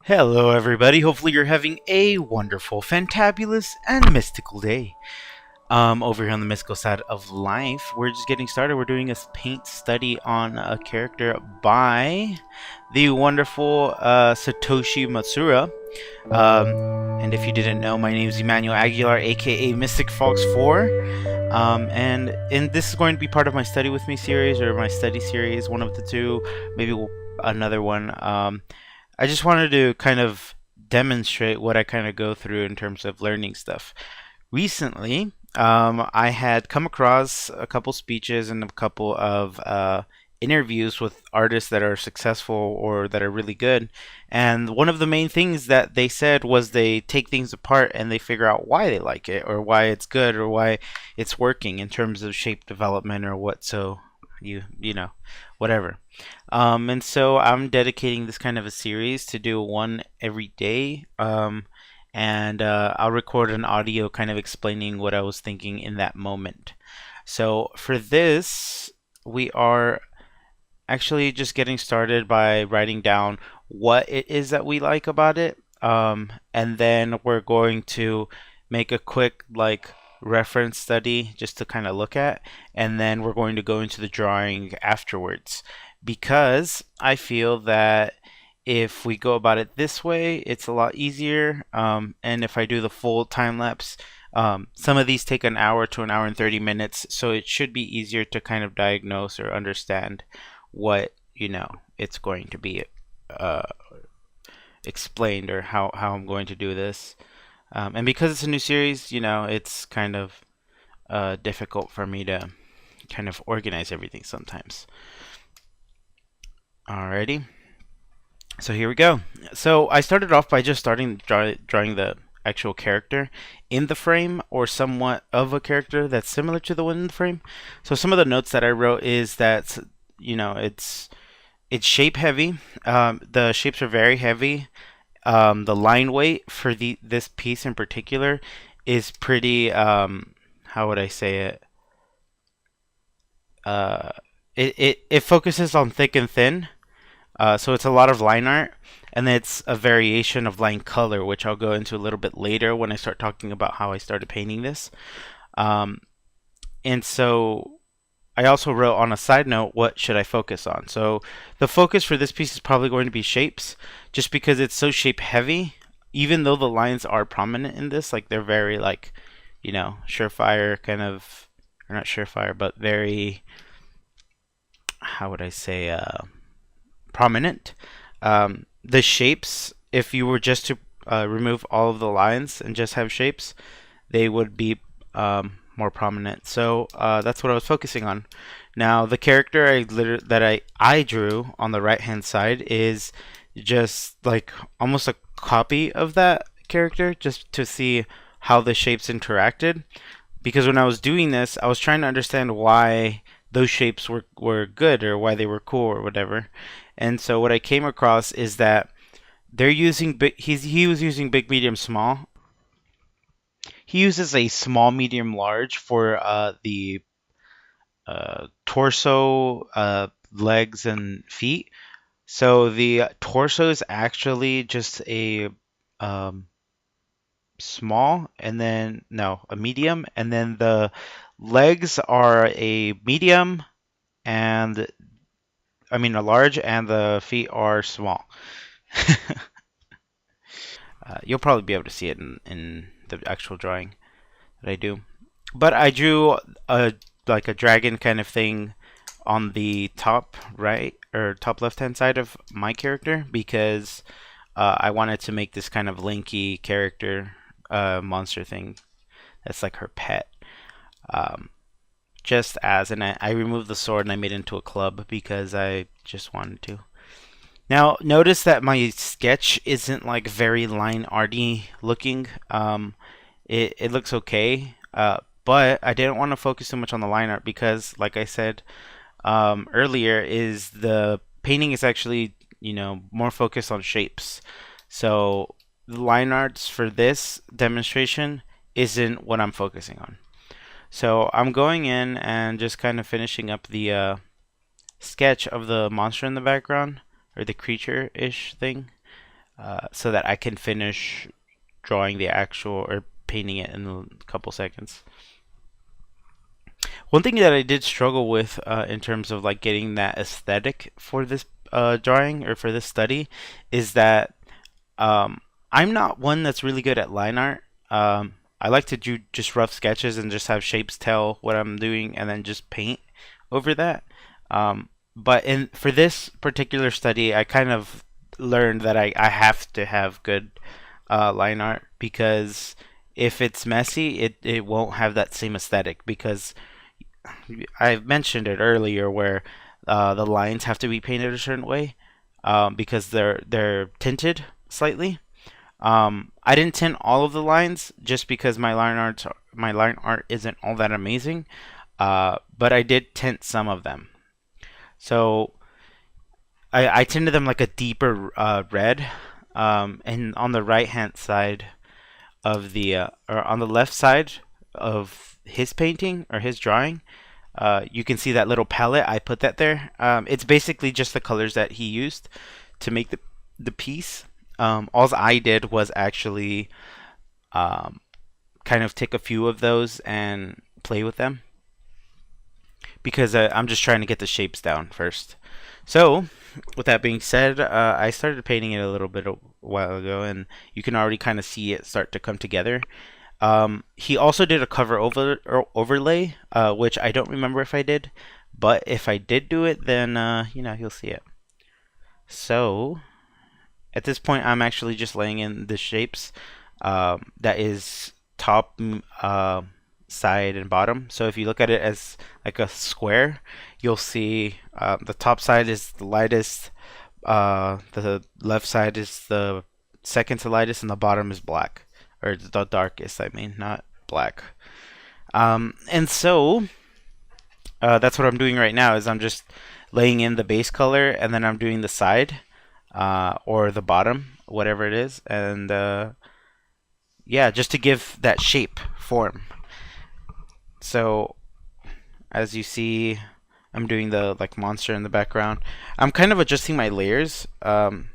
Hello, everybody. Hopefully, you're having a wonderful, fantabulous, and mystical day. Over here on the mystical side of life, we're just getting started. We're doing a paint study on a character by the wonderful Satoshi Matsura. And if you didn't know, my name is Emmanuel Aguilar, aka Mystic Fox 4. And this is going to be part of my Study With Me series or my study series, one of the two, maybe another one. I just wanted to kind of demonstrate what I kind of go through in terms of learning stuff. Recently, I had come across a couple speeches and a couple of interviews with artists that are successful or that are really good. And one of the main things that they said was they take things apart and they figure out why they like it or why it's good or why it's working in terms of shape development or what. So you know, whatever. And so I'm dedicating this kind of a series to do one every day. And I'll record an audio kind of explaining what I was thinking in that moment. So for this, we are actually just getting started by writing down what it is that we like about it. And then we're going to make a quick reference study just to kind of look at, and then we're going to go into the drawing afterwards because I feel that if we go about it this way, it's a lot easier. And if I do the full time lapse, some of these take an hour to an hour and 30 minutes, so it should be easier to kind of diagnose or understand what it's going to be uh, explained or how I'm going to do this. And because it's a new series, it's kind of difficult for me to kind of organize everything sometimes. Alrighty. So here we go. So I started off by just starting drawing the actual character in the frame or somewhat of a character that's similar to the one in the frame. So some of the notes that I wrote is that it's shape heavy. The shapes are very heavy. The line weight for this piece in particular is pretty how would I say it? Uh, it focuses on thick and thin. So it's a lot of line art, and it's a variation of line color, which I'll go into a little bit later when I start talking about how I started painting this. Um, and so I also wrote on a side note, what should I focus on? So the focus for this piece is probably going to be shapes, just because it's so shape heavy. Even though the lines are prominent in this, like they're very surefire kind of, or not surefire, but very, how would I say, prominent. The shapes, if you were just to remove all of the lines and just have shapes, they would be more prominent. So that's what I was focusing on. Now the character I drew on the right hand side is just like almost a copy of that character, just to see how the shapes interacted. Because when I was doing this, I was trying to understand why those shapes were good or why they were cool or whatever. And so what I came across is that they're using he was using big, medium, small. He uses a small, medium, large for the torso, legs, and feet. So the torso is actually just a um, small, and then no, a medium, and then the legs are a medium, and I mean a large, and the feet are small. You'll probably be able to see it in the actual drawing that I do. But I drew a like a dragon kind of thing on the top right or top left hand side of my character because I wanted to make this kind of lanky character monster thing that's like her pet. Um, and I removed the sword and I made it into a club because I just wanted to. Now, notice that my sketch isn't like very line arty looking. It looks okay, but I didn't want to focus too much on the line art because, like I said earlier, is the painting is actually more focused on shapes. So the line arts for this demonstration isn't what I'm focusing on. So I'm going in and just kind of finishing up the sketch of the monster in the background or the creature-ish thing. so that I can finish drawing the actual or painting it in a couple seconds. One thing that I did struggle with in terms of like getting that aesthetic for this drawing or for this study is that um, I'm not one that's really good at line art. I like to do just rough sketches and just have shapes tell what I'm doing and then just paint over that. But in for this particular study, I kind of learned that I have to have good line art because if it's messy, it won't have that same aesthetic because I mentioned it earlier where the lines have to be painted a certain way because they're tinted slightly. I didn't tint all of the lines just because my line art isn't all that amazing, but I did tint some of them. So I tinted them like a deeper red, and on the right hand side of the or on the left side of his painting or his drawing, you can see that little palette. I put that there. It's basically just the colors that he used to make the piece. All I did was actually um, kind of take a few of those and play with them because I'm just trying to get the shapes down first. So, with that being said, I started painting it a little bit a while ago, and you can already kind of see it start to come together. He also did a cover overlay, which I don't remember if I did, but if I did do it, then you'll see it. So at this point, I'm actually just laying in the shapes. That is top, side, and bottom. So if you look at it as like a square, you'll see the top side is the lightest, the left side is the second to lightest, and the bottom is black, or the darkest. I mean, not black. And so that's what I'm doing right now. Is I'm just laying in the base color, and then I'm doing the side or the bottom, whatever it is, and yeah, just to give that shape form. So as you see, I'm doing the like monster in the background. I'm kind of adjusting my layers and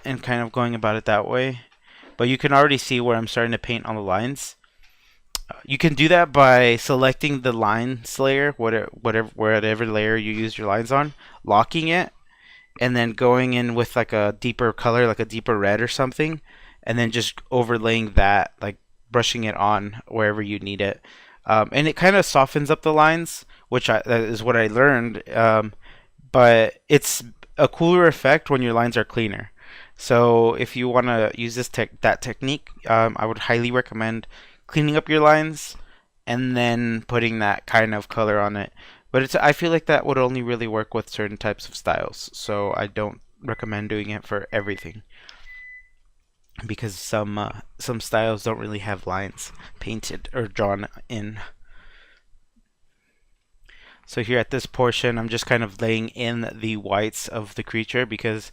kind of going about it that way. But you can already see where I'm starting to paint on the lines. You can do that by selecting the lines layer, whatever layer you use your lines on, locking it, and then going in with like a deeper color, like a deeper red or something, and then just overlaying that, like brushing it on wherever you need it. And it kind of softens up the lines, that is what I learned. But it's a cooler effect when your lines are cleaner. So if you want to use that technique, I would highly recommend cleaning up your lines and then putting that kind of color on it. But I feel like that would only really work with certain types of styles, so I don't recommend doing it for everything because some styles don't really have lines painted or drawn in. So here at this portion, I'm just kind of laying in the whites of the creature because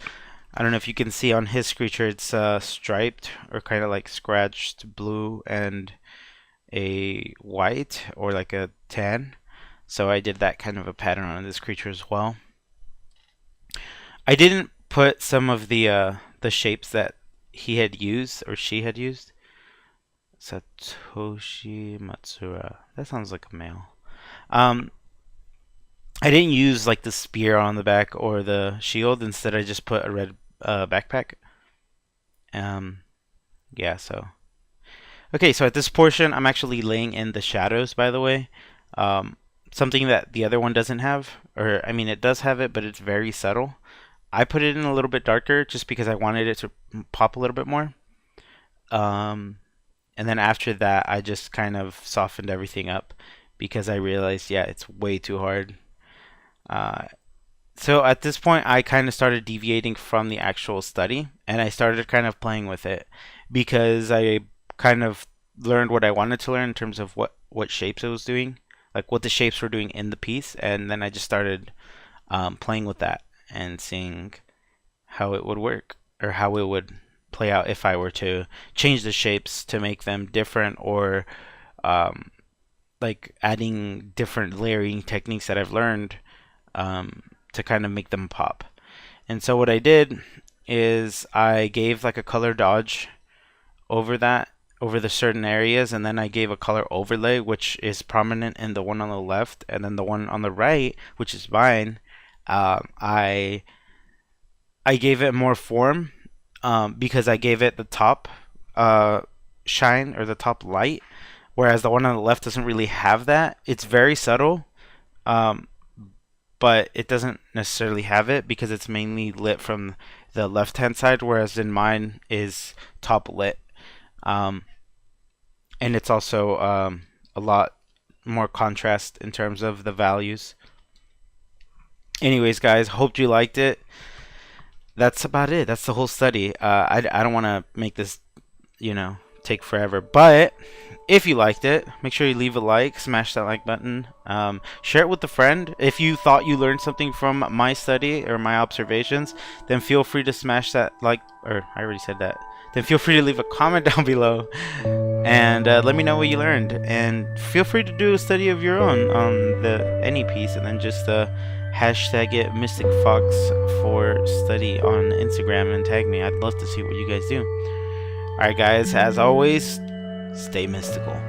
I don't know if you can see on his creature, it's striped or kind of like scratched blue and a white or like a tan. So I did that kind of a pattern on this creature as well. I didn't put some of the shapes that he had used or she had used. Satoshi Matsura. That sounds like a male. I didn't use like the spear on the back or the shield. Instead, I just put a red backpack. Yeah, so. Okay, so at this portion, I'm actually laying in the shadows, by the way. Something that the other one doesn't have. Or, I mean, it does have it, but it's very subtle. I put it in a little bit darker just because I wanted it to pop a little bit more. And then after that, I just kind of softened everything up because I realized, yeah, it's way too hard. So at this point, I kind of started deviating from the actual study and I started kind of playing with it because I kind of learned what I wanted to learn in terms of what shapes it was doing, like what the shapes were doing in the piece, and then I just started playing with that and seeing how it would work or how it would play out if I were to change the shapes to make them different or like adding different layering techniques that I've learned to kind of make them pop. And so what I did is I gave like a color dodge over that, over the certain areas, and then I gave a color overlay, which is prominent in the one on the left, and then the one on the right, which is mine. I gave it more form, because I gave it the top shine, or the top light, whereas the one on the left doesn't really have that. It's very subtle, um, but it doesn't necessarily have it because it's mainly lit from the left hand side, whereas in mine is top lit. Um, and it's also a lot more contrast in terms of the values. Anyways, guys, hope you liked it. That's about it. That's the whole study. I don't want to make this, take forever. But if you liked it, make sure you leave a like, smash that like button, share it with a friend. If you thought you learned something from my study or my observations, then feel free to smash that like, or I already said that. Then feel free to leave a comment down below and let me know what you learned. And feel free to do a study of your own on any piece, and then just hashtag it Mystic Fox for study on Instagram and tag me. I'd love to see what you guys do. Alright guys, as always, stay mystical.